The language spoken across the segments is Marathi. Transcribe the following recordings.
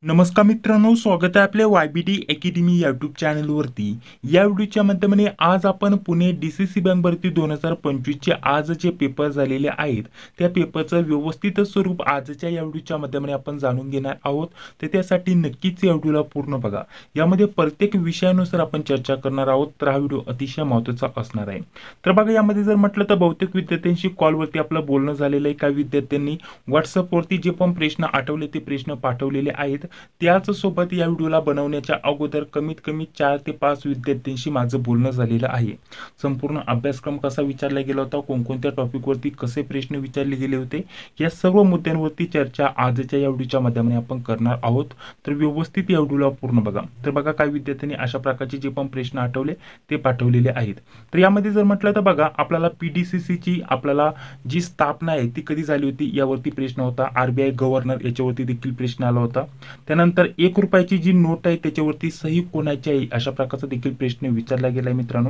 नमस्कार मित्रांनो, स्वागत आहे आपल्या YBD अकॅडमी यूट्यूब चॅनलवरती। या व्हिडिओच्या माध्यमाने आज आपण पुणे DCC बँक भरती 2025 चे आज जे पेपर झालेले आहेत त्या पेपरचं व्यवस्थित स्वरूप आजच्या या व्हिडिओच्या माध्यमाने आपण जाणून घेणार आहोत। तर त्यासाठी नक्कीच या व्हिडिओला पूर्ण बघा। यामध्ये प्रत्येक विषयानुसार आपण चर्चा करणार आहोत, तर हा व्हिडिओ अतिशय महत्त्वाचा असणार आहे। तर बघा, यामध्ये जर म्हटलं तर बहुतेक विद्यार्थ्यांशी कॉलवरती आपलं बोलणं झालेलं आहे। काही विद्यार्थ्यांनी व्हॉट्सअपवरती जे पण प्रश्न आठवले ते प्रश्न पाठवलेले आहेत। त्याच सोबत या व्हिडिओला बनवण्याच्या अगोदर कमीत कमी 4 ते 5 विद्यार्थ्यांशी माझं बोलणं झालेलं आहे। संपूर्ण अभ्यासक्रम कसा विचारला गेला होता, कोणकोणत्या टॉपिकवरती कसे प्रश्न विचारले गेले होते, या सर्व मुद्द्यांवरती चर्चा आजच्या या व्हिडिओच्या माध्यमाने आपण करणार आहोत। तर व्यवस्थित या व्हिडिओला पूर्ण बघा। तर बघा, काही विद्यार्थ्यांनी अशा प्रकारचे जे पण प्रश्न आठवले ते पाठवलेले आहेत। तर यामध्ये जर म्हटलं तर बघा, आपल्याला PDCC ची आपल्याला जी स्थापना आहे ती कधी झाली होती यावरती प्रश्न होता। RBI गव्हर्नर याच्यावरती देखील प्रश्न आला होता। त्यानंतर 1 रुपयाची जी नोट आहे त्याच्यावरती सही कोणाची आहे अशा प्रकारचा देखील प्रश्न विचारला गेलाय मित्रांनो।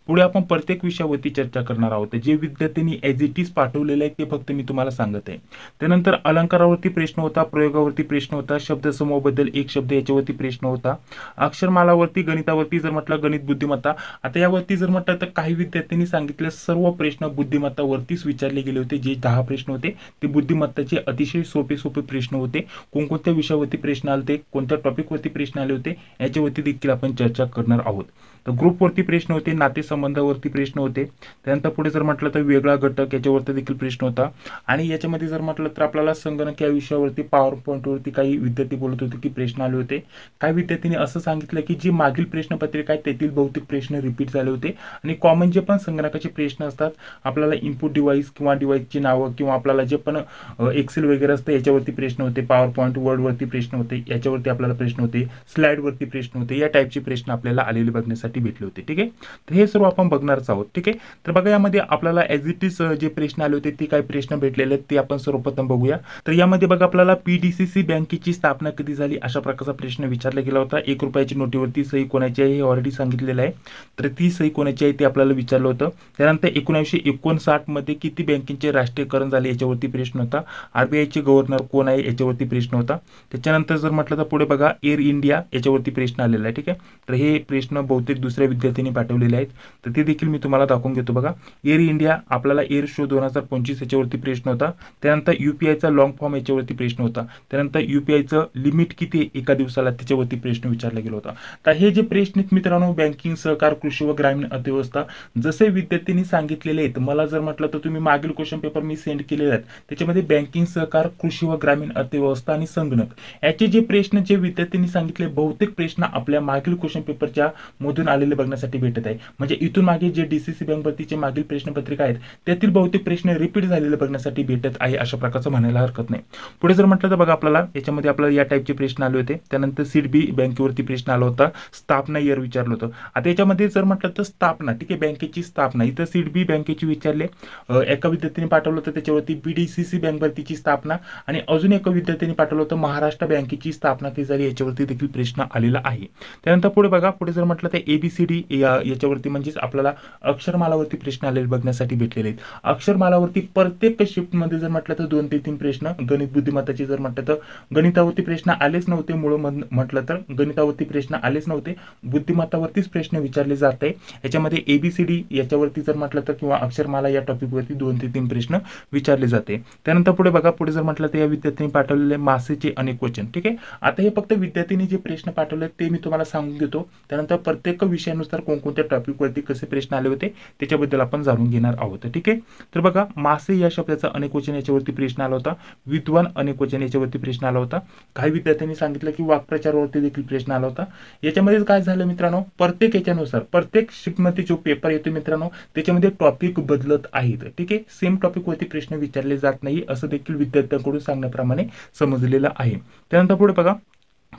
पुढे आपण प्रत्येक विषयावरती चर्चा करणार आहोत। जे विद्यार्थ्यांनी ॲज इट इज पाठवलेले आहे ते फक्त मी तुम्हाला सांगत आहे। त्यानंतर अलंकारावरती प्रश्न होता, प्रयोगावरती प्रश्न होता, शब्दसमूहाबद्दल एक शब्द याच्यावरती प्रश्न होता, अक्षरमालावरती, गणितावरती जर म्हटलं गणित बुद्धिमत्ता। आता यावरती जर म्हटलं तर काही विद्यार्थ्यांनी सांगितले सर्व प्रश्न बुद्धिमत्तावरतीच विचारले गेले होते। जे 10 प्रश्न होते ते बुद्धिमत्ताचे अतिशय सोपे प्रश्न होते। कोणकोणत्या विषयावरती प्रश्न आले, कोणत्या टॉपिकवरती प्रश्न आले होते याच्यावरती देखील आपण चर्चा करणार आहोत। तर ग्रुपवरती प्रश्न होते, नातेसंबंधावरती प्रश्न होते। त्यानंतर पुढे जर म्हटलं तर वेगळा घटक याच्यावरती देखील प्रश्न होता। आणि याच्यामध्ये जर म्हटलं तर आपल्याला संगणक या विषयावरती पॉवर पॉईंटवरती काही विद्यार्थी बोलत होते की प्रश्न आले होते। काही विद्यार्थ्यांनी असं सांगितलं की जी मागील प्रश्नपत्रिका आहे त्यातील बहुतेक प्रश्न रिपीट झाले होते आणि कॉमन जे पण संगणकाचे प्रश्न असतात, आपल्याला इनपुट डिव्हाइस किंवा डिव्हाइसची नावं किंवा आपल्याला जे पण एक्सेल वगैरे असतं याच्यावरती प्रश्न होते, पॉवर पॉईंट वर्डवरती प्रश्न होते, याच्यावरती आपल्याला प्रश्न होते, स्लाइडवरती प्रश्न होते, या टाईपचे प्रश्न आपल्याला आलेले बघण्यासाठी भेटले होते। ठीक आहे, तर हे सर्व आपण बघणारच आहोत। ठीक आहे, तर बघा यामध्ये आपल्याला ॲज इट इज जे प्रश्न आले होते ते काही प्रश्न भेटलेले आहेत ते आपण सर्वप्रथम बघूया। तर यामध्ये बघा, आपल्याला PDCC बँकेची स्थापना कधी झाली अशा प्रकारचा प्रश्न विचारला गेला होता। 1 रुपयाची नोटीवरती सही कोणाची आहे हे ऑलरेडी सांगितलेलं आहे, तर ती सही कोणाची आहे ते आपल्याला विचारलं होतं। त्यानंतर 1959 मध्ये किती बँकेचे राष्ट्रीयकरण झाले याच्यावरती प्रश्न होता। RBI चे गव्हर्नर कोण आहे याच्यावरती प्रश्न होता। त्याच्यानंतर जर म्हटलं तर पुढे बघा, एअर इंडिया याच्यावरती प्रश्न आलेला आहे। ठीक आहे, तर हे प्रश्न बहुतेक दुसऱ्या विद्यार्थ्यांनी पाठवलेले आहेत, तर ते देखील मी तुम्हाला दाखवून घेतो। बघा, एअर इंडिया, आपल्याला एअर शो 2025 याच्यावरती प्रश्न होता। त्यानंतर UPIचा लॉंग फॉर्म याच्यावरती प्रश्न होता। त्यानंतर UPIचं लिमिट किती आहे एका दिवसाला त्याच्यावरती प्रश्न विचारला गेला होता। तर हे जे प्रश्न आहेत मित्रांनो, बँकिंग, सहकार, कृषी व ग्रामीण अर्थव्यवस्था जसे विद्यार्थ्यांनी सांगितलेले आहेत, मला जर म्हटलं तर तुम्ही मागील क्वेश्चन पेपर मी सेंड केलेले आहेत त्याच्यामध्ये बँकिंग, सहकार, कृषी व ग्रामीण अर्थव्यवस्था आणि संगणक याचे जे प्रश्न जे विद्यार्थ्यांनी सांगितले बहुतेक प्रश्न आपल्या मागील क्वेश्चन पेपरच्या मधून आलेले बघण्यासाठी भेटत आहे। म्हणजे इथून मागे जे DCC बँक भरतीचे मागील प्रश्नपत्रिका आहेत त्यातील बहुतेक प्रश्न रिपीट झालेले बघण्यासाठी भेटत आहे अशा प्रकारचं म्हणायला हरकत नाही। पुढे जर म्हटलं तर बघा, आपल्याला याच्यामध्ये आपल्याला या टाईपचे प्रश्न आले होते। त्यानंतर सिडबी बँकेवरती प्रश्न आला होता, स्थापना इयर विचारलं होतं। आता याच्यामध्ये जर म्हटलं तर स्थापना, ठीक आहे, बँकेची स्थापना इथं सिडबी बँकेची विचारले, एका विद्यार्थ्याने पाठवलं होतं त्याच्यावरती PDCC बँक भरतीची स्थापना, आणि अजून एका विद्यार्थ्यांनी पाठवलं होतं महाराष्ट्र बँकेची स्थापना कधी झाली याच्यावरती देखील प्रश्न आलेला आहे। त्यानंतर पुढे बघा, पुढे जर म्हटलं तर ABCD याच्यावरती म्हणजेच आपल्याला अक्षरमालावरती प्रश्न आलेले बघण्यासाठी भेटलेले आहेत। अक्षरमालावरती प्रत्येक शिफ्टमध्ये जर म्हटलं तर 2 ते 3 प्रश्न, गणित बुद्धिमत्ताचे जर म्हटलं तर गणितावरती प्रश्न आलेच नव्हते, मूळ म्हटलं तर गणितावरती प्रश्न आलेच नव्हते, बुद्धिमत्तावरतीच प्रश्न विचारले जात आहे। याच्यामध्ये ABCD याच्यावरती जर म्हटलं तर किंवा अक्षरमाला या टॉपिकवरती 2 ते 3 प्रश्न विचारले जाते। त्यानंतर पुढे बघा, पुढे जर म्हटलं तर या विद्यार्थ्यांनी पाठवलेले मासेचे अनेक वचन। ठीक आहे, आता हे फक्त विद्यार्थ्यांनी जे प्रश्न पाठवले ते मी तुम्हाला सांगून देतो। त्यानंतर प्रत्येक विषयानुसार कोणकोणत्या टॉपिकवरती कसे प्रश्न आले होते त्याच्याबद्दल आपण जाणून घेणार आहोत। ठीक आहे, तर बघा, मासे या शब्दाचा अनेक वचन याच्यावरती प्रश्न आला होता, विद्वान अनेक वचन याच्यावरती प्रश्न आला होता। काही विद्यार्थ्यांनी सांगितलं की वाक्प्रचारावरती देखील प्रश्न आला होता। याच्यामध्ये काय झालं मित्रांनो, प्रत्येक याच्यानुसार प्रत्येक शिफ्टमध्ये जो पेपर येतो मित्रांनो त्याच्यामध्ये टॉपिक बदलत आहेत। ठीक आहे, सेम टॉपिकवरती प्रश्न विचारले जात नाही असं देखील विद्यार्थ्यांकडून सांगण्याप्रमाणे समजलेलं आहे। त्यानंतर पुढे बघा,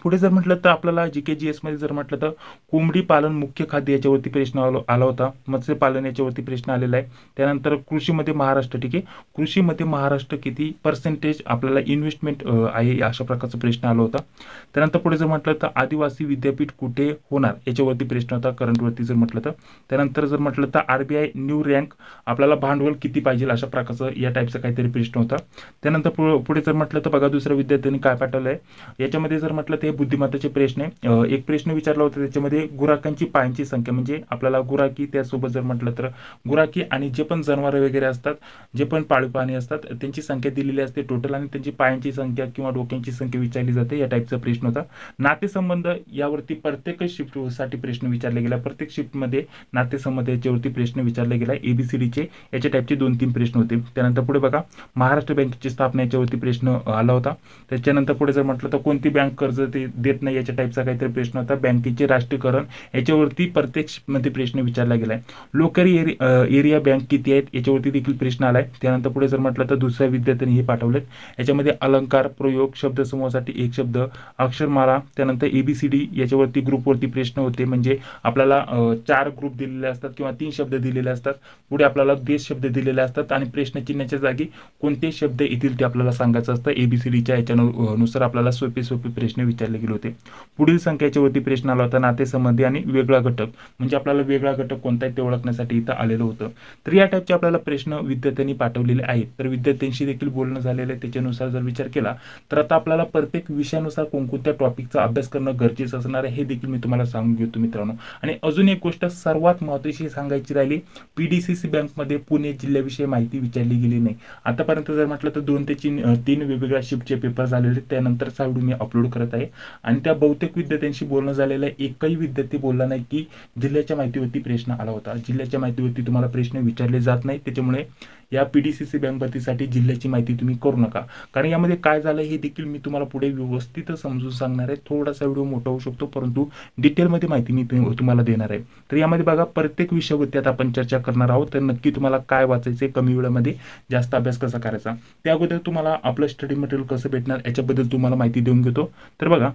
पुढे जर म्हटलं तर आपल्याला GK/GS मध्ये जर म्हटलं तर कोंबडी पालन मुख्य खाद्य याच्यावरती प्रश्न आला होता, मत्स्यपालन याच्यावरती प्रश्न आलेला आहे. त्यानंतर कृषीमध्ये महाराष्ट्र, ठीक आहे, कृषीमध्ये महाराष्ट्र किती पर्सेंटेज आपल्याला इन्व्हेस्टमेंट आहे अशा प्रकारचा प्रश्न आला होता. त्यानंतर पुढे जर म्हटलं तर आदिवासी विद्यापीठ कुठे होणार याच्यावरती प्रश्न होता करंटवरती जर म्हटलं तर. त्यानंतर जर म्हटलं तर RBI न्यू रँक आपल्याला भांडवल किती पाहिजे अशा प्रकारचं या टाईपचा काहीतरी प्रश्न होता. त्यानंतर पुढे जर म्हटलं तर बघा दुसऱ्या विद्यार्थ्यांनी काय पाठवलं आहे याच्यामध्ये जर म्हटलं तर हे बुद्धिमत्ताचे प्रश्न आहे. एक प्रश्न विचारला होता त्याच्यामध्ये गुराखांची पायांची संख्या, म्हणजे आपल्याला गुराखी त्यासोबत जर म्हटलं तर गुराखी आणि जे पण जनावर वगैरे असतात, जे पण पाळीव प्राणी असतात त्यांची संख्या दिलेली असते टोटल आणि त्यांची पायांची संख्या किंवा डोक्यांची संख्या विचारली जाते, या टाईपचा प्रश्न होता. नातेसंबंध यावरती प्रत्येक शिफ्टसाठी प्रश्न विचारले गेला, प्रत्येक शिफ्टमध्ये नातेसंबंध याच्यावरती प्रश्न विचारले गेला. ABCDचे याच्या टाईपचे 2-3 प्रश्न होते. त्यानंतर पुढे बघा महाराष्ट्र बँकेची स्थापना याच्यावरती प्रश्न आला होता. त्याच्यानंतर पुढे जर म्हटलं तर कोणती बँक कर्ज देत नाही याच्या टाईपचा काहीतरी प्रश्न होता. बँकेचे राष्ट्रीयकरण याच्यावरती प्रत्येक शिफ्टमध्ये प्रश्न विचारला गेलाय. लोकरी एरिया बँक किती आहेत याच्यावरती देखील प्रश्न आलाय. त्यानंतर पुढे जर म्हटलं तर दुसऱ्या विद्यार्थ्यांनी हे पाठवलेत. याच्यामध्ये अलंकार, प्रयोग, शब्दसमूहासाठी एक शब्द, अक्षरमाला, त्यानंतर ABCD याच्यावरती ग्रुपवरती प्रश्न होते, म्हणजे आपल्याला 4 ग्रुप दिलेले असतात किंवा 3 शब्द दिलेले असतात, पुढे आपल्याला देश शब्द दिलेले असतात आणि प्रश्नचिन्हाच्या जागी कोणते शब्द येतील ते आपल्याला सांगायचं असतं. ABCDच्या याच्यानुसार आपल्याला सोपे प्रश्न विचारले गेले होते. पुढील संख्येच्या वरती प्रश्न आला होता नातेसंबंधी आणि वेगळा घटक, म्हणजे आपल्याला वेगळा घटक कोणता आहे ते ओळखण्यासाठी इथं आलेलं होतं. तर या टाईपचे आपल्याला प्रश्न विद्यार्थ्यांनी पाठवलेले आहेत. तर विद्यार्थ्यांशी देखील बोलणं झालेलं आहे, त्याच्यानुसार जर विचार केला तर आता आपल्याला प्रत्येक विषयानुसार कोणत्या टॉपिकचा अभ्यास करणं गरजेचं असणार आहे हे देखील मी तुम्हाला सांगून घेतो मित्रांनो. आणि अजून एक गोष्ट सर्वात महत्त्वाची सांगायची राहिली, PDCC बँकमध्ये पुणे जिल्ह्याविषयी माहिती विचारली गेली नाही. आतापर्यंत जर म्हटलं तर 2 ते 3 वेगवेगळ्या शिफ्टचे पेपर झालेले, त्यानंतर व्हिडिओ मी अपलोड करत आहे आणि त्या बहुतेक विद्यार्थ्यांशी बोलणं झालेलं आहे. एकही विद्यार्थी बोलला नाही की जिल्ह्याच्या माहितीवरती प्रश्न आला होता. जिल्ह्याच्या माहितीवरती तुम्हाला प्रश्न विचारले जात नाही, त्याच्यामुळे या PDCC बँक भरतीसाठी जिल्ह्याची माहिती तुम्ही करू नका. कारण यामध्ये काय झालं हे देखील मी तुम्हाला पुढे व्यवस्थित समजून सांगणार आहे. थोडासा व्हिडिओ मोठा होऊ शकतो परंतु डिटेलमध्ये माहिती मी तुम्हाला देणार आहे. तर यामध्ये बघा प्रत्येक विषयावरती आता आपण चर्चा करणार आहोत. तर नक्की तुम्हाला काय वाचायचे, कमी वेळामध्ये जास्त अभ्यास कसा करायचा, त्या अगोदर तुम्हाला आपलं स्टडी मटेरियल कसं भेटणार याच्याबद्दल तुम्हाला माहिती देऊन घेतो. तर बघा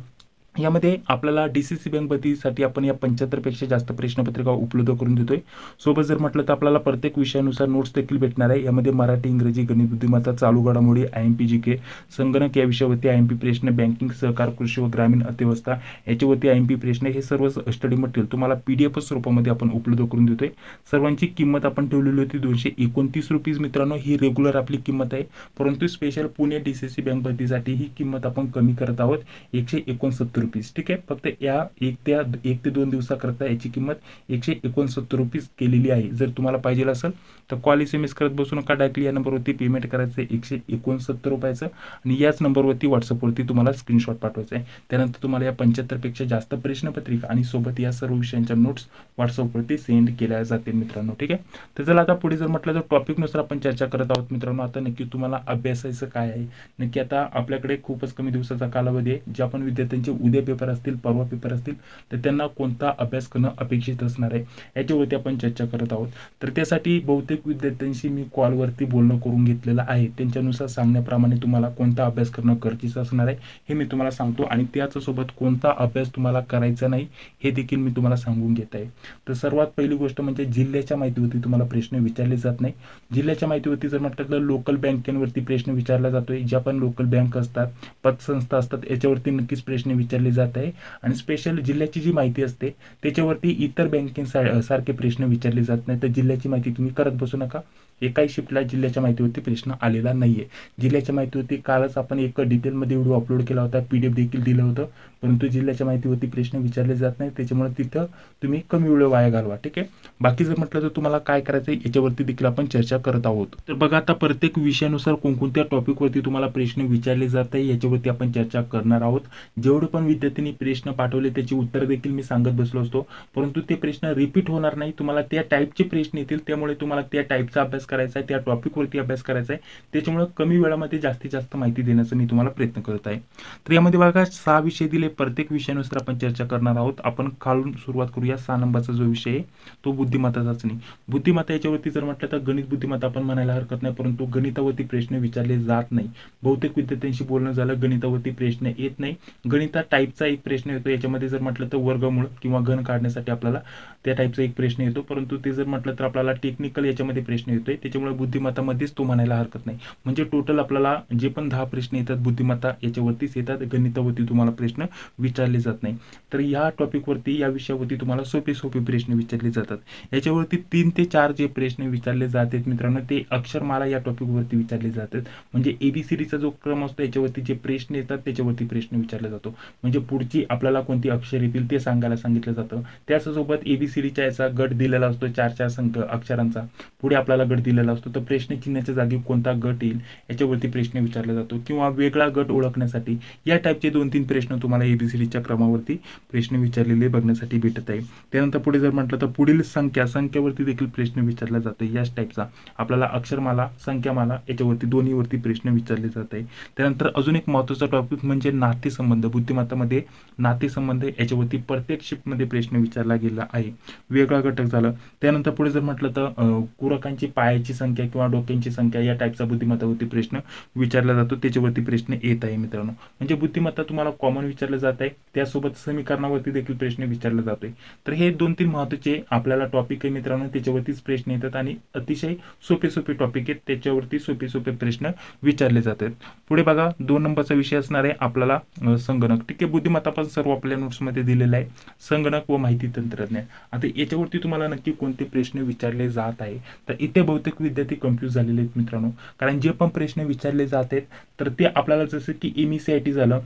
यामध्ये आपल्याला DCC बँक भरतीसाठी आपण या 75 पेक्षा जास्त प्रश्नपत्रिका उपलब्ध करून देतोय. सोबत जर म्हटलं तर आपल्याला प्रत्येक विषयानुसार नोट्स देखील भेटणार आहे. यामध्ये मराठी, इंग्रजी, गणित, बुद्धिमत्ता, चालू घडामोडी, IMP GK, संगणक या विषयावरती IMP प्रश्न, बँकिंग, सहकार, कृषी व ग्रामीण अर्थव्यवस्था याच्यावरती IMP प्रश्न, हे सर्व स्टडी मटेरियल तुम्हाला PDF स्वरूपामध्ये आपण उपलब्ध करून देतोय. सर्वांची किंमत आपण ठेवलेली होती ₹229 मित्रांनो, ही रेग्युलर आपली किंमत आहे, परंतु स्पेशल पुणे DCC बँक भरतीसाठी ही किंमत आपण कमी करत आहोत, ₹169. ठीक आहे. फक्त या 1 ते 2 दिवसाकरता याची किंमत ₹169 केलेली आहे. जर तुम्हाला पाहिजे असेल तर कॉल SMS करत बसू नका, डायरेक्टली या नंबरवरती पेमेंट करायचं आहे ₹169 आणि याच नंबरवरती व्हॉट्सअपवरती तुम्हाला स्क्रीनशॉट पाठवायचा आहे. त्यानंतर तुम्हाला या 75 पेक्षा जास्त प्रश्नपत्रिका आणि सोबत या सर्व विषयांच्या नोट्स व्हॉट्सअपवरती सेंड केल्या जातील मित्रांनो. ठीक आहे. तर चला आता पुढे जर म्हटलं तर टॉपिकनुसार आपण चर्चा करत आहोत मित्रांनो. आता नक्की तुम्हाला अभ्यासायचं काय आहे, नक्की आता आपल्याकडे खूपच कमी दिवसाचा कालावधी आहे. ज्या पण विद्यार्थ्यांचे उद्या पेपर असतील, परवा पेपर असतील, तर त्यांना कोणता अभ्यास करणं अपेक्षित असणार आहे याच्यावरती आपण चर्चा करत आहोत. तर त्यासाठी बहुतेक विद्यार्थ्यांशी मी कॉलवरती बोलणं करून घेतलेलं आहे. त्यांच्यानुसार सांगण्याप्रमाणे तुम्हाला कोणता अभ्यास करणं गरजेचं असणार आहे हे मी तुम्हाला सांगतो आणि त्याचसोबत कोणता अभ्यास तुम्हाला करायचा नाही हे देखील मी तुम्हाला सांगून घेत आहे. तर सर्वात पहिली गोष्ट म्हणजे जिल्ह्याच्या माहितीवरती तुम्हाला प्रश्न विचारले जात नाही. जिल्ह्याच्या माहितीवरती जर म्हटलं तर लोकल बँकेवरती प्रश्न विचारला जातोय. ज्या पण लोकल बँक असतात, पतसंस्था असतात, याच्यावरती नक्कीच प्रश्न विचारले जात आहे आणि स्पेशल जिल्ह्याची जी माहिती असते त्याच्यावरती इतर बँकिंग सारखे प्रश्न विचारले जात नाही. तर जिल्ह्याची माहिती तुम्ही करत बसू नका. एकाही शिफ्टला जिल्ह्याच्या माहितीवरती प्रश्न आलेला नाहीये. जिल्ह्याच्या माहितीवरती कालच आपण एक डिटेलमध्ये व्हिडिओ अपलोड केला होता, PDF देखील दिलं होतं, परंतु जिल्ह्याच्या माहितीवरती प्रश्न विचारले जात नाही, त्याच्यामुळे तिथं तुम्ही कमी वेळ वाया घालवा. ठीक आहे. बाकी जर म्हटलं तर तुम्हाला काय करायचं याच्यावरती देखील आपण चर्चा करत आहोत. तर बघा आता प्रत्येक विषयानुसार कोणकोणत्या टॉपिकवरती तुम्हाला प्रश्न विचारले जात आहे याच्यावरती आपण चर्चा करणार आहोत. जेवढे पण विद्यार्थ्यांनी प्रश्न पाठवले त्याची उत्तर देखील मी सांगत बसलो असतो, परंतु ते प्रश्न रिपीट होणार नाही. तुम्हाला त्या टाईपचे प्रश्न येतील, त्यामुळे तुम्हाला त्या टाईपचा अभ्यास अभ्यास करायचा आहे, त्या टॉपिकवरती अभ्यास करायचा आहे. त्याच्यामुळे कमी वेळामध्ये जास्तीत जास्त माहिती देण्याचा मी तुम्हाला प्रयत्न करत आहे. तर यामध्ये बघा 6 विषय दिले, प्रत्येक विषयानुसार आपण चर्चा करणार आहोत. आपण खालून सुरुवात करूया. 6 नंबरचा जो विषय आहे तो बुद्धिमत्ता चाचणी. बुद्धिमत्ता याच्यावरती जर म्हटलं तर गणित बुद्धिमत्ता आपण म्हणायला हरकत नाही, परंतु गणितावरती प्रश्न विचारले जात नाही. बहुतेक विद्यार्थ्यांशी बोलणं झालं, गणितावरती प्रश्न येत नाही. गणिता टाईपचा एक प्रश्न येतो, याच्यामध्ये जर म्हटलं तर वर्गमूळ किंवा घन काढण्यासाठी आपल्याला त्या टाईपचा एक प्रश्न येतो, परंतु ते जर म्हटलं तर आपल्याला टेक्निकल याच्यामध्ये प्रश्न येतोय, त्याच्यामुळे बुद्धिमत्तामध्येच तो म्हणायला हरकत नाही. म्हणजे टोटल आपल्याला जे पण 10 प्रश्न येतात बुद्धिमत्ता याच्यावरतीच येतात, गणितावरती तुम्हाला प्रश्न विचारले जात नाही. तर या टॉपिकवरती, या विषयावरती तुम्हाला सोपे सोपे प्रश्न विचारले जातात. याच्यावरती 3 ते 4 जे प्रश्न विचारले जातात मित्रांनो, ते अक्षरमाला या टॉपिकवरती विचारले जातात. म्हणजे ABCDचा जो क्रम असतो याच्यावरती जे प्रश्न येतात त्याच्यावरती प्रश्न विचारला जातो. म्हणजे पुढची आपल्याला कोणती अक्षर येतील ते सांगायला सांगितलं जातं. त्याचसोबत ABCDच्या याचा गट दिलेला असतो 4-4 अक्षरांचा. पुढे आपल्याला गट दिलेला असतो, तर प्रश्नचिन्हाच्या जागी कोणता गट येईल याच्यावरती प्रश्न विचारला जातो, किंवा वेगळा गट ओळखण्यासाठी या टाईपचे 2-3 प्रश्न तुम्हाला ABCDच्या क्रमावरती प्रश्न विचारलेले बघण्यासाठी भेटत आहे. त्यानंतर पुढे जर म्हटलं तर पुढील संख्यावरती देखील प्रश्न विचारला जातो. याच टाईपचा आपल्याला अक्षरमाला, संख्यामाला याच्यावरती दोन्हीवरती प्रश्न विचारले जात आहे. त्यानंतर अजून एक महत्त्वाचा टॉपिक म्हणजे नातेसंबंध. बुद्धिमत्तामध्ये नातेसंबंध याच्यावरती प्रत्येक शिफ्टमध्ये प्रश्न विचारला गेला आहे. वेगळा घटक झाला. त्यानंतर पुढे जर म्हटलं तर कुरकांची पायाची संख्या किंवा डोक्यांची संख्या या टाईपचा बुद्धिमत्तावरती प्रश्न विचारला जातो, त्याच्यावरती प्रश्न येत आहे मित्रांनो. म्हणजे बुद्धिमत्ता तुम्हाला कॉमन विचारलं जात आहे, त्यासोबत समीकरणावरती देखील प्रश्न विचारला जातोय. तर हे 2-3 महत्त्वाचे आपल्याला टॉपिक आहे मित्रांनो, त्याच्यावरतीच प्रश्न येतात आणि अतिशय सोपे सोपे टॉपिक आहेत, त्याच्यावरती सोपे सोपे प्रश्न विचारले जातात. पुढे बघा 2 नंबरचा विषय असणार आहे आपल्याला संगणक. ठीक आहे, बुद्धिमत्ता पण सर्व आपल्या नोट्समध्ये दिलेला आहे, संगणक व माहिती तंत्रज्ञान. आता याच्यावरती तुम्हाला नक्की कोणते प्रश्न विचारले जात आहे, तर इथे बहुतेक विद्यार्थी कन्फ्यूज झालेले आहेत मित्रांनो. कारण जे पण प्रश्न विचारले जात आहेत तर ते आपल्याला जसं की MECIT झालं,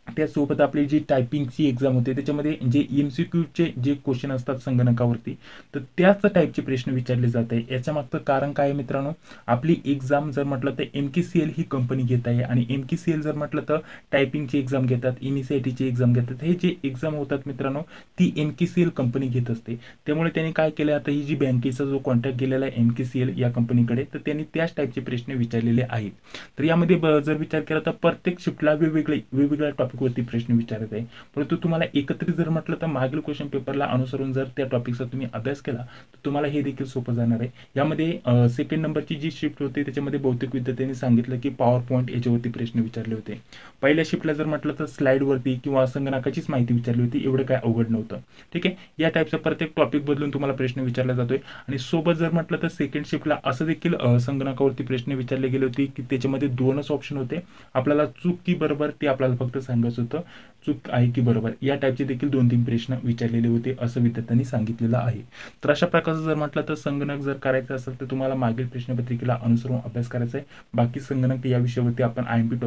त्यासोबत आपली जी टायपिंगची एक्झाम होते त्याच्यामध्ये जे MCQचे जे क्वेश्चन असतात संगणकावरती, तर त्याच टाईपचे प्रश्न विचारले जात आहे. याच्या मागचं कारण काय आहे मित्रांनो, आपली एक्झाम जर म्हटलं तर MKCL ही कंपनी घेत आहे, आणि MKCL जर म्हटलं तर टायपिंगची एक्झाम घेतात, MECITची एक्झाम घेतात. हे जे एक्झाम होतात मित्रांनो ती MKCL कंपनी घेत असते. त्यामुळे त्यांनी काय केलं, आता ही जी बँकेचा जो कॉन्टॅक्ट गेलेला आहे MKCL या कंपनीकडे, तर त्यांनी त्याच टाईपचे प्रश्न विचारलेले आहेत. तर यामध्ये जर विचार केला तर प्रत्येक शिफ्टला वेगवेगळ्या टॉपिकवरती प्रश्न विचारत आहे. परंतु तुम्हाला एकत्रित जर म्हटलं तर मागील क्वेश्चन पेपरला अनुसरून जर त्या टॉपिकचा तुम्ही अभ्यास केला तर तुम्हाला हे देखील सोपं जाणार आहे. यामध्ये सेकंड नंबरची जी शिफ्ट होती त्याच्यामध्ये बहुतेक विद्यार्थ्यांनी सांगितलं की पॉवर पॉईंट याच्यावरती प्रश्न विचारले होते. पहिल्या शिफ्टला जर म्हटलं तर स्लाइडवरती किंवा संगणकाचीच माहिती विचारली होती, एवढं काय अवघड नव्हतं. ठीक आहे, या टाईपचा प्रत्येक टॉपिक बदलून तुम्हाला प्रश्न विचारला जातोय. आणि सोबत जर म्हटलं तर सेकंड शिफ्टला असं देखील संगणकावरती प्रश्न विचारले गेले होते की त्याच्यामध्ये 2च ऑप्शन होते, आपल्याला चूक की बरोबर ते आपल्याला फक्त सांगायचं होतं, चूक आहे की बरोबर. या टाईपचे देखील 2-3 प्रश्न विचारलेले होते असं विद्यार्थ्यांनी सांगितलेलं आहे. तर अशा प्रकारचं जर म्हटलं तर संगणक जर करायचं असेल तर तुम्हाला मागील प्रश्नपत्रिकेला अनुसरून अभ्यास करायचा आहे. बाकी संगणक या विषयावरती आपण IMP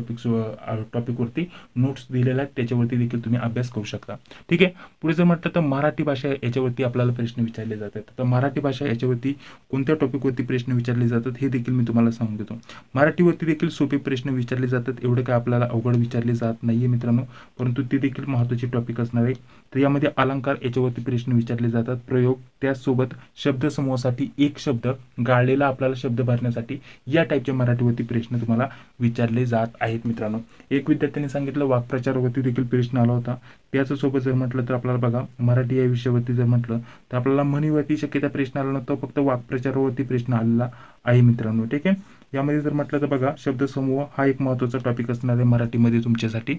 टॉपिकवरती नोट्स दिलेल्या आहेत, त्याच्यावरती देखील तुम्ही अभ्यास करू शकता. ठीक आहे, पुढे जर म्हटलं तर मराठी भाषा याच्यावरती आपल्याला प्रश्न विचारले जातात. तर मराठी भाषा याच्यावरती कोणत्या टॉपिकवरती प्रश्न विचारले जातात हे देखील मी तुम्हाला सांगू देतो. मराठीवरती देखील सोपे प्रश्न विचारले जातात, एवढे काय आपल्याला अवघड विचारले जात नाहीये मित्रांनो, परंतु ते देखील महत्त्वाचे टॉपिक असणार आहे. तर यामध्ये अलंकार याच्यावरती प्रश्न विचारले जातात, प्रयोग, त्याचसोबत शब्दसमूहासाठी एक शब्द गाळलेला आपल्याला शब्द भरण्यासाठी या टाईपचे मराठीवरती प्रश्न तुम्हाला विचारले जात आहेत मित्रांनो. एक विद्यार्थ्यांनी सांगितलं वाक्प्रचारावरती देखील प्रश्न आला होता. त्याचसोबत जर म्हटलं तर आपल्याला बघा मराठी या विषयावरती जर म्हटलं तर आपल्याला म्हणीवरती शक्यता प्रश्न आला नव्हता, फक्त वाक्प्रचारावरती प्रश्न आलेला आहे मित्रांनो. ठीक आहे, यामध्ये जर म्हटलं तर बघा शब्दसमूह हा एक महत्त्वाचा टॉपिक असणार आहे मराठीमध्ये तुमच्यासाठी.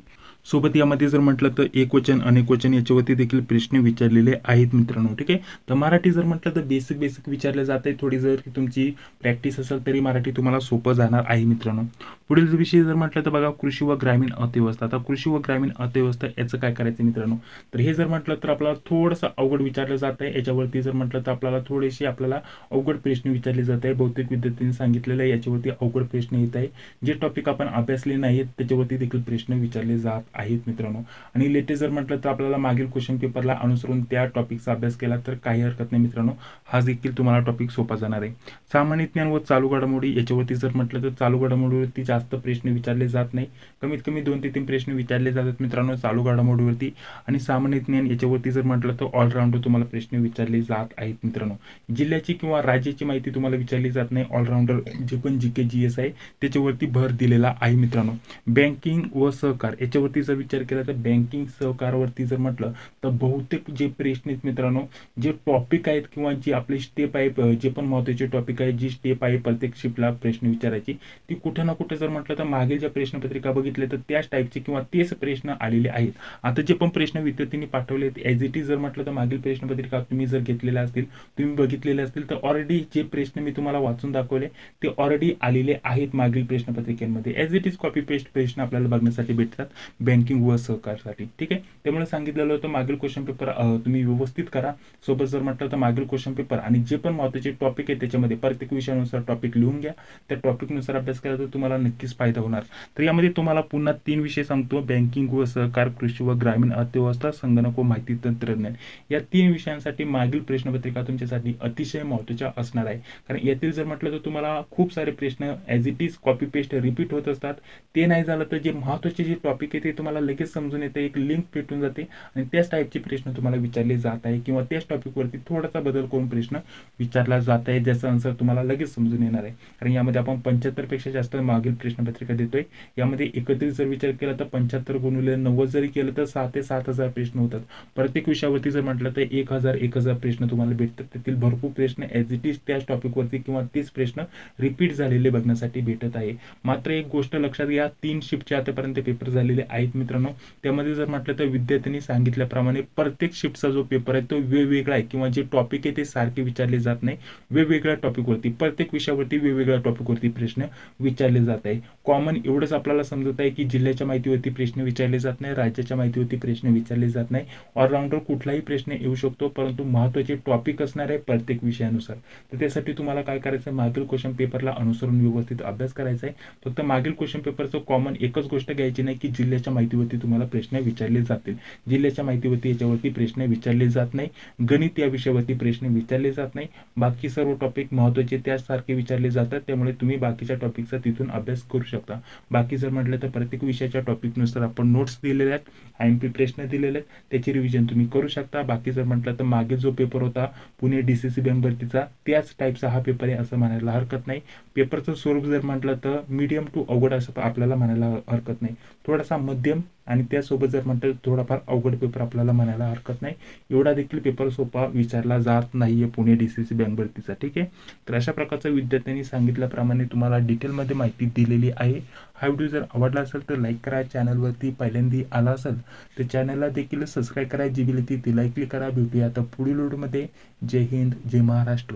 सोबत यामध्ये जर म्हटलं तर एकवचन, अनेकवचन याच्यावरती देखील प्रश्न विचारलेले आहेत मित्रांनो. ठीक आहे, तर मराठी जर म्हटलं तर बेसिक विचारले जाते. थोडी जर तुमची प्रॅक्टिस असेल तरी मराठी तुम्हाला सोपं जाणार आहे मित्रांनो. पुढील विषय जर म्हटलं तर बघा कृषी व ग्रामीण अर्थव्यवस्था. आता कृषी व ग्रामीण अर्थव्यवस्था याचं काय करायचं मित्रांनो, तर हे जर म्हटलं तर आपल्याला थोडंसं अवघड विचारलं जात आहे. याच्यावरती जर म्हटलं तर आपल्याला थोडेसे अवघड प्रश्न विचारले जात आहे. बहुतेक विद्यार्थ्यांनी सांगितलेलं आहे याच्यावर त्याच्यावरती अवघड प्रश्न येत आहे. जे टॉपिक आपण अभ्यासले नाहीत त्याच्यावरती देखील प्रश्न विचारले जात आहेत मित्रांनो. आणि लेटेस्ट जर म्हटलं तर आपल्याला मागील क्वेश्चन पेपरला अनुसरून त्या टॉपिकचा अभ्यास केला तर काही हरकत नाही मित्रांनो. हा देखील तुम्हाला टॉपिक सोपा जाणार आहे. सामान्य ज्ञान व चालू घडामोडी याच्यावरती जर म्हटलं तर चालू घडामोडीवरती जास्त प्रश्न विचारले जात नाही. कमीत कमी 2 ते 3 प्रश्न विचारले जातात मित्रांनो चालू घडामोडीवरती. आणि सामान्य ज्ञान याच्यावरती जर म्हटलं तर ऑलराऊंडर तुम्हाला प्रश्न विचारले जात आहेत मित्रांनो. जिल्ह्याची किंवा राज्याची माहिती तुम्हाला विचारली जात नाही. ऑलराऊंडर जे पण जीके जीएस आहे त्याच्यावरती भर दिलेला आहे मित्रांनो. बँकिंग व सहकार याच्यावरती जर विचार केला तर बँकिंग सहकारवरती जर म्हटलं तर बहुतेक जे प्रश्न आहेत मित्रांनो, जे टॉपिक आहेत किंवा जी आपली स्टेप आहे, जे पण महत्त्वाचे टॉपिक आहे, जी स्टेप आहे प्रत्येक शिफ्टला प्रश्न विचारायची, ती कुठे ना कुठे जर म्हटलं तर मागील ज्या प्रश्नपत्रिका बघितले तर त्याच टाईपचे किंवा तेच प्रश्न आलेले आहेत. आता जे पण प्रश्न विद्यार्थ्यांनी पाठवले ॲज इट इज जर म्हटलं तर मागील प्रश्नपत्रिका तुम्ही जर घेतलेल्या असतील, तुम्ही बघितलेले असतील तर ऑलरेडी जे प्रश्न मी तुम्हाला वाचून दाखवले ते ऑलरेडी आलेले आहेत मागील प्रश्नपत्रिकेमध्ये. As it is copy paste प्रश्न आपल्याला बघण्यासाठी भेटतात बँकिंग व सहकारसाठी. ठीक आहे, त्यामुळे सांगितलेलं होतं मागील क्वेश्चन पेपर तुम्ही व्यवस्थित करा. सोबत जर म्हटलं तर मागील क्वेश्चन पेपर आणि जे पण महत्त्वाचे टॉपिक आहे त्याच्यामध्ये प्रत्येक विषयानुसार टॉपिक लिहून घ्या. त्या टॉपिकनुसार अभ्यास केला तर तुम्हाला नक्कीच फायदा होणार. तर यामध्ये तुम्हाला पुन्हा 3 विषय सांगतो, बँकिंग व सहकार, कृषी व ग्रामीण अर्थव्यवस्था, संगणक व माहिती तंत्रज्ञान. या 3 विषयांसाठी मागील प्रश्नपत्रिका तुमच्यासाठी अतिशय महत्त्वाच्या असणार आहे. कारण यातील जर म्हटलं तर तुम्हाला खूप सारे प्रश्न as it is copy paste repeat होत असतात. ते नाही झालं तर जे महत्त्वाचे जे टॉपिक आहे ते तुम्हाला लगेच समजून येते, एक लिंक भेटून जाते आणि त्याच टाईपचे प्रश्न तुम्हाला विचारले जात आहे किंवा त्याच टॉपिकवरती थोडासा बदल करून प्रश्न विचारला जात आहे, ज्याचा आन्सर तुम्हाला लगेच समजून येणार आहे. कारण यामध्ये आपण 75 पेक्षा जास्त मागील प्रश्नपत्रिका देतोय. यामध्ये एकत्रित जर विचार केला तर 75 गुणिले 90 जरी केलं तर 6 ते 7,000 प्रश्न होतात. प्रत्येक विषयावरती जर म्हटलं तर 1,000 प्रश्न तुम्हाला भेटतात. त्यातील भरपूर प्रश्न ॲज इट इज त्याच टॉपिकवरती किंवा तेच प्रश्न रिपीट झालेले बघण्यासाठी भेटत आहे. मात्र एक गोष्ट लक्षात घ्या, 3 शिफ्टचे आतापर्यंत पेपर झालेले आहेत मित्रांनो. त्यामध्ये जर म्हटलं तर विद्यार्थ्यांनी सांगितल्याप्रमाणे प्रत्येक शिफ्टचा जो पेपर आहे तो वेगवेगळा आहे किंवा जे टॉपिक आहे ते सारखे विचारले जात नाही. वेगवेगळ्या टॉपिकवरती प्रत्येक विषयावरती वेगवेगळ्या टॉपिकवरती प्रश्न विचारले जात आहे. कॉमन एवढंच आपल्याला समजत आहे की जिल्ह्याच्या माहितीवरती प्रश्न विचारले जात नाही, राज्याच्या माहितीवरती प्रश्न विचारले जात नाही. ऑलराऊंडर कुठलाही प्रश्न येऊ शकतो, परंतु महत्त्वाचे टॉपिक असणार आहे प्रत्येक विषयानुसार. तर त्यासाठी तुम्हाला काय करायचं, मागील क्वेश्चन पेपरला अनुसरून व्यवस्थित अभ्यास करायचा आहे. फक्त मागील क्वेश्चन पेपरचं कॉमन एकच गोष्ट घ्यायची नाही की जिल्ह्याच्या माहितीवरती तुम्हाला प्रश्न विचारले जातील. जिल्ह्याच्या माहितीवरती याच्यावरती प्रश्न विचारले जात नाही. गणित या विषयावरती प्रश्न विचारले जात नाही. बाकी सर्व टॉपिक महत्त्वाचे त्यासारखे विचारले जातात. त्यामुळे तुम्ही बाकीच्या टॉपिकचा तिथून अभ्यास करू शकता. बाकी जर म्हटलं तर प्रत्येक विषयाच्या टॉपिकनुसार आपण नोट्स दिलेल्या आहेत, IMP प्रश्न दिलेले आहेत, त्याची रिव्हिजन तुम्ही करू शकता. बाकी जर म्हटलं तर मागे जो पेपर होता पुणे DCC बँक भरतीचा त्याच टाईपचा हा पेपर आहे असं म्हणायला हरकत नाही. पेपरचं स्वरूप जर म्हटलं तर मीडियम टू अवघड असं आपल्याला म्हणायला हरकत नाही. थोडासा मध्यम आणि त्यासोबत जर म्हटलं थोडाफार अवघड पेपर आपल्याला म्हणायला हरकत नाही. एवढा देखील पेपर सोपा विचारला जात नाहीये पुणे DCC बँक भरतीचा. ठीक आहे, तर अशा प्रकारचं विद्यार्थ्यांनी सांगितल्याप्रमाणे तुम्हाला डिटेलमध्ये माहिती दिलेली आहे. हा व्हिडिओ जर आवडला असेल तर लाईक करा. चॅनलवरती पहिल्यांदा आला असेल तर चॅनलला देखील सबस्क्राईब करा. जी बिल ती लाईक क्लिक करा. भेटूया आता पुढील व्हिडिओमध्ये. जय हिंद, जय महाराष्ट्र.